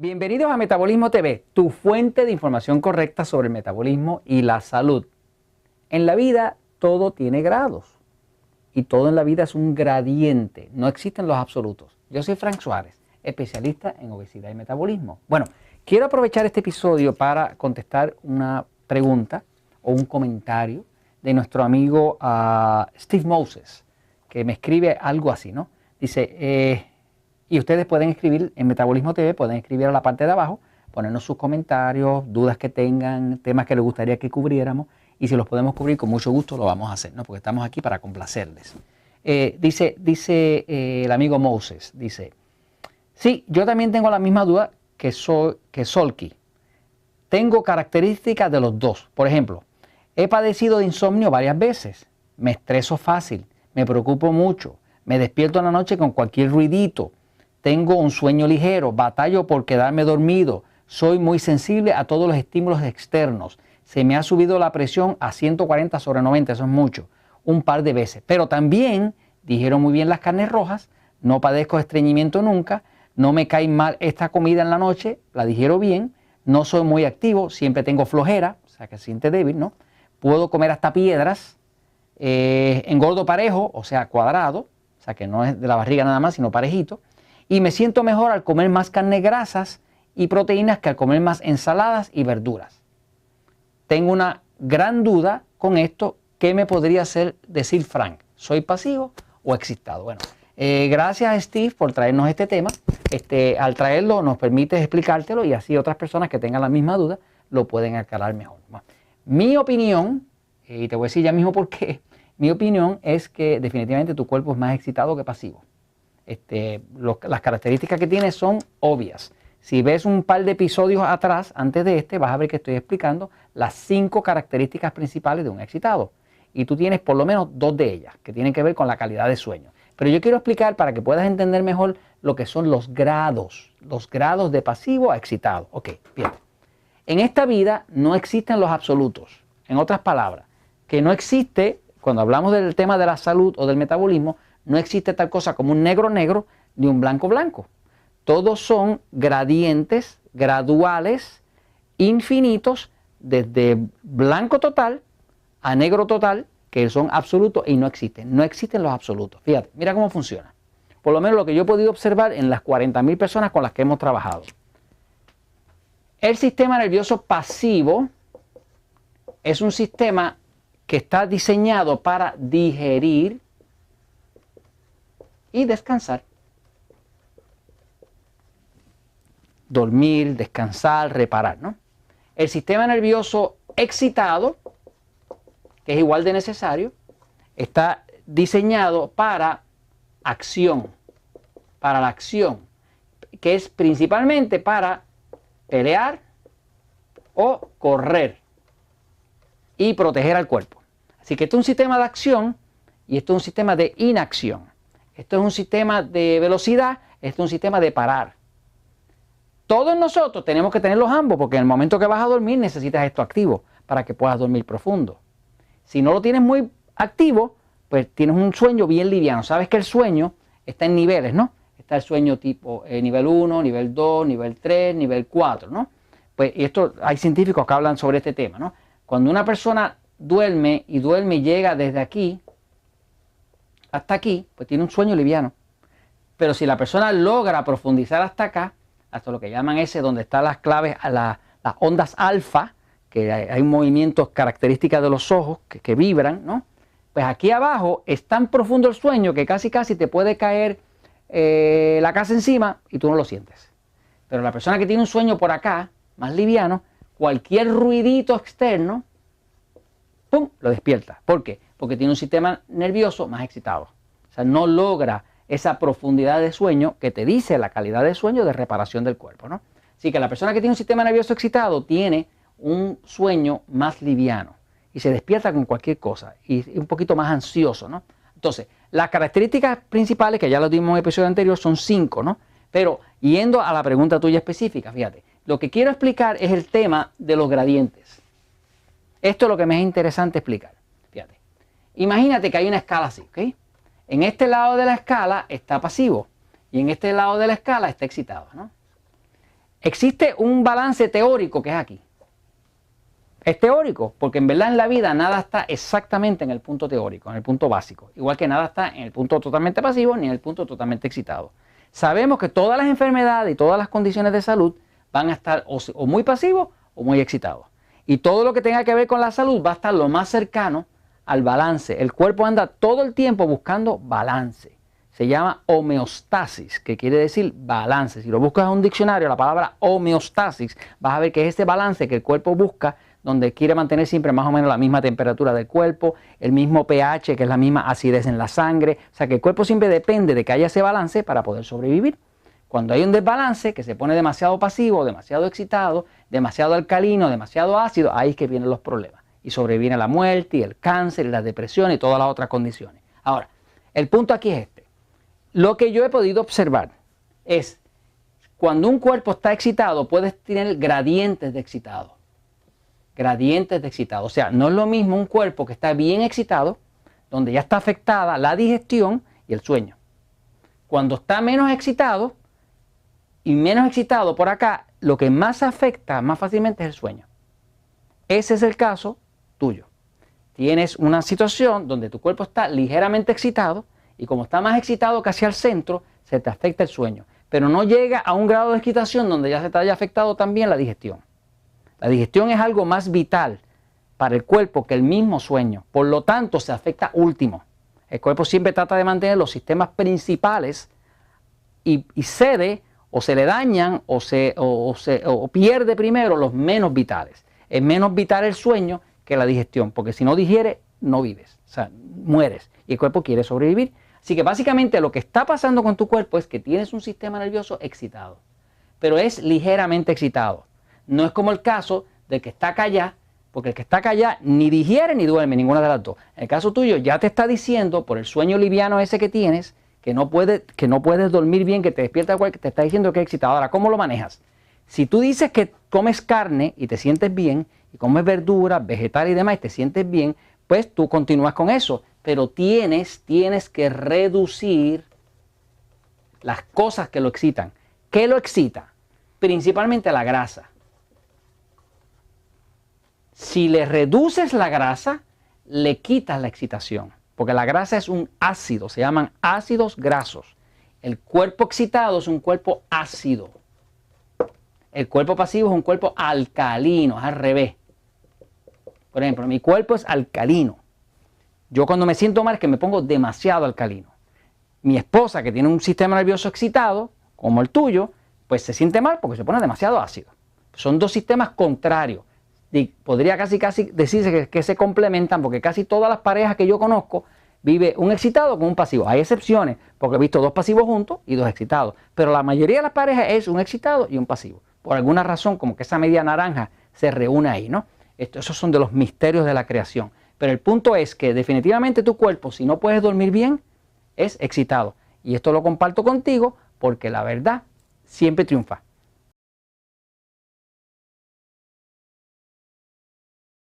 Bienvenidos a Metabolismo TV, tu fuente de información correcta sobre el metabolismo y la salud. En la vida todo tiene grados y todo en la vida es un gradiente, no existen los absolutos. Yo soy Frank Suárez, especialista en obesidad y metabolismo. Bueno, quiero aprovechar este episodio para contestar una pregunta o un comentario de nuestro amigo Steve Moses, que me escribe algo así, ¿no? Dice, y ustedes pueden escribir en Metabolismo TV, pueden escribir a la parte de abajo, ponernos sus comentarios, dudas que tengan, temas que les gustaría que cubriéramos, y si los podemos cubrir con mucho gusto lo vamos a hacer, ¿no? Porque estamos aquí para complacerles. Dice el amigo Moses, dice, sí, yo también tengo la misma duda que Solki. Tengo características de los dos. Por ejemplo, he padecido de insomnio varias veces, me estreso fácil, me preocupo mucho, me despierto en la noche con cualquier ruidito, tengo un sueño ligero, batallo por quedarme dormido, soy muy sensible a todos los estímulos externos, se me ha subido la presión a 140/90, eso es mucho, un par de veces. Pero también, dijeron muy bien las carnes rojas, no padezco de estreñimiento nunca, no me cae mal esta comida en la noche, la digiero bien, no soy muy activo, siempre tengo flojera, o sea que se siente débil, ¿no? Puedo comer hasta piedras, engordo parejo, o sea cuadrado, o sea que no es de la barriga nada más, sino parejito. Y me siento mejor al comer más carnes grasas y proteínas que al comer más ensaladas y verduras. Tengo una gran duda con esto. ¿Qué me podría hacer decir Frank? ¿Soy pasivo o excitado? Bueno, gracias Steve por traernos este tema. Al traerlo nos permite explicártelo y así otras personas que tengan la misma duda lo pueden aclarar mejor. Bueno, mi opinión, y te voy a decir ya mismo por qué, mi opinión es que definitivamente tu cuerpo es más excitado que pasivo. Las características que tiene son obvias. Si ves un par de episodios atrás, antes de vas a ver que estoy explicando las 5 características principales de un excitado. Y tú tienes por lo menos 2 de ellas, que tienen que ver con la calidad de sueño. Pero yo quiero explicar para que puedas entender mejor lo que son los grados de pasivo a excitado. Ok, bien. En esta vida no existen los absolutos. En otras palabras, que no existe, cuando hablamos del tema de la salud o del metabolismo, no existe tal cosa como un negro negro ni un blanco blanco. Todos son gradientes, graduales, infinitos, desde blanco total a negro total, que son absolutos y no existen. No existen los absolutos. Fíjate, mira cómo funciona. Por lo menos lo que yo he podido observar en las 40.000 personas con las que hemos trabajado. El sistema nervioso pasivo es un sistema que está diseñado para digerir y descansar. Dormir, descansar, reparar, ¿no? El sistema nervioso excitado, que es igual de necesario, está diseñado para acción, para la acción, que es principalmente para pelear o correr y proteger al cuerpo. Así que esto es un sistema de acción y esto es un sistema de inacción. Esto es un sistema de velocidad, esto es un sistema de parar. Todos nosotros tenemos que tenerlos ambos porque en el momento que vas a dormir necesitas esto activo para que puedas dormir profundo. Si no lo tienes muy activo, pues tienes un sueño bien liviano. Sabes que el sueño está en niveles, ¿no? Está el sueño tipo nivel 1, nivel 2, nivel 3, nivel 4, ¿no? Pues y esto hay científicos que hablan sobre este tema, ¿no? Cuando una persona duerme y llega desde aquí hasta aquí, pues tiene un sueño liviano. Pero si la persona logra profundizar hasta acá, hasta lo que llaman donde están las claves, las ondas alfa, que hay movimientos características de los ojos que vibran, ¿no? Pues aquí abajo es tan profundo el sueño que casi te puede caer la casa encima y tú no lo sientes. Pero la persona que tiene un sueño por acá, más liviano, cualquier ruidito externo, ¡pum!, lo despierta. ¿Por qué? Porque tiene un sistema nervioso más excitado. O sea, no logra esa profundidad de sueño que te dice la calidad de sueño de reparación del cuerpo, ¿no? Así que la persona que tiene un sistema nervioso excitado tiene un sueño más liviano y se despierta con cualquier cosa y un poquito más ansioso, ¿no? Entonces, las características principales, que ya lo dimos en el episodio anterior, son 5, ¿no? Pero yendo a la pregunta tuya específica, fíjate, lo que quiero explicar es el tema de los gradientes. Esto es lo que me es interesante explicar. Fíjate, imagínate que hay una escala así, ¿ok? En este lado de la escala está pasivo y en este lado de la escala está excitado, ¿no? Existe un balance teórico que es aquí. Es teórico, porque en verdad en la vida nada está exactamente en el punto teórico, en el punto básico. Igual que nada está en el punto totalmente pasivo ni en el punto totalmente excitado. Sabemos que todas las enfermedades y todas las condiciones de salud van a estar o muy pasivos o muy excitados. Y todo lo que tenga que ver con la salud va a estar lo más cercano al balance. El cuerpo anda todo el tiempo buscando balance. Se llama homeostasis, que quiere decir balance. Si lo buscas en un diccionario, la palabra homeostasis, vas a ver que es ese balance que el cuerpo busca, donde quiere mantener siempre más o menos la misma temperatura del cuerpo, el mismo pH, que es la misma acidez en la sangre. O sea que el cuerpo siempre depende de que haya ese balance para poder sobrevivir. Cuando hay un desbalance, que se pone demasiado pasivo, demasiado excitado, demasiado alcalino, demasiado ácido, ahí es que vienen los problemas. Y sobreviene la muerte y el cáncer y la depresión y todas las otras condiciones. Ahora, el punto aquí es este. Lo que yo he podido observar es, cuando un cuerpo está excitado, puedes tener gradientes de excitado. Gradientes de excitado. O sea, no es lo mismo un cuerpo que está bien excitado, donde ya está afectada la digestión y el sueño. Cuando está menos excitado y menos excitado por acá, lo que más afecta más fácilmente es el sueño. Ese es el caso tuyo. Tienes una situación donde tu cuerpo está ligeramente excitado y como está más excitado casi al centro, se te afecta el sueño. Pero no llega a un grado de excitación donde ya se te haya afectado también la digestión. La digestión es algo más vital para el cuerpo que el mismo sueño. Por lo tanto, se afecta último. El cuerpo siempre trata de mantener los sistemas principales y cede o se le dañan o pierde primero los menos vitales. Es menos vital el sueño que la digestión, porque si no digiere, no vives, o sea, mueres y el cuerpo quiere sobrevivir. Así que básicamente lo que está pasando con tu cuerpo es que tienes un sistema nervioso excitado, pero es ligeramente excitado. No es como el caso del que está acá allá, porque el que está acá allá ni digiere ni duerme, ninguna de las dos. En el caso tuyo ya te está diciendo, por el sueño liviano ese que tienes, que no puedes dormir bien, que te despierta, que te está diciendo que es excitado. Ahora, ¿cómo lo manejas? Si tú dices que comes carne y te sientes bien, y comes verduras, vegetales y demás y te sientes bien, pues tú continúas con eso. Pero tienes que reducir las cosas que lo excitan. ¿Qué lo excita? Principalmente la grasa. Si le reduces la grasa, le quitas la excitación. Porque la grasa es un ácido, se llaman ácidos grasos. El cuerpo excitado es un cuerpo ácido. El cuerpo pasivo es un cuerpo alcalino, es al revés. Por ejemplo, mi cuerpo es alcalino. Yo cuando me siento mal es que me pongo demasiado alcalino. Mi esposa, que tiene un sistema nervioso excitado, como el tuyo, pues se siente mal porque se pone demasiado ácido. Son dos sistemas contrarios. Y podría casi decirse que se complementan, porque casi todas las parejas que yo conozco vive un excitado con un pasivo. Hay excepciones, porque he visto dos pasivos juntos y dos excitados. Pero la mayoría de las parejas es un excitado y un pasivo. Por alguna razón, como que esa media naranja se reúne ahí, ¿no? Esos son de los misterios de la creación. Pero el punto es que definitivamente tu cuerpo, si no puedes dormir bien, es excitado. Y esto lo comparto contigo porque la verdad siempre triunfa.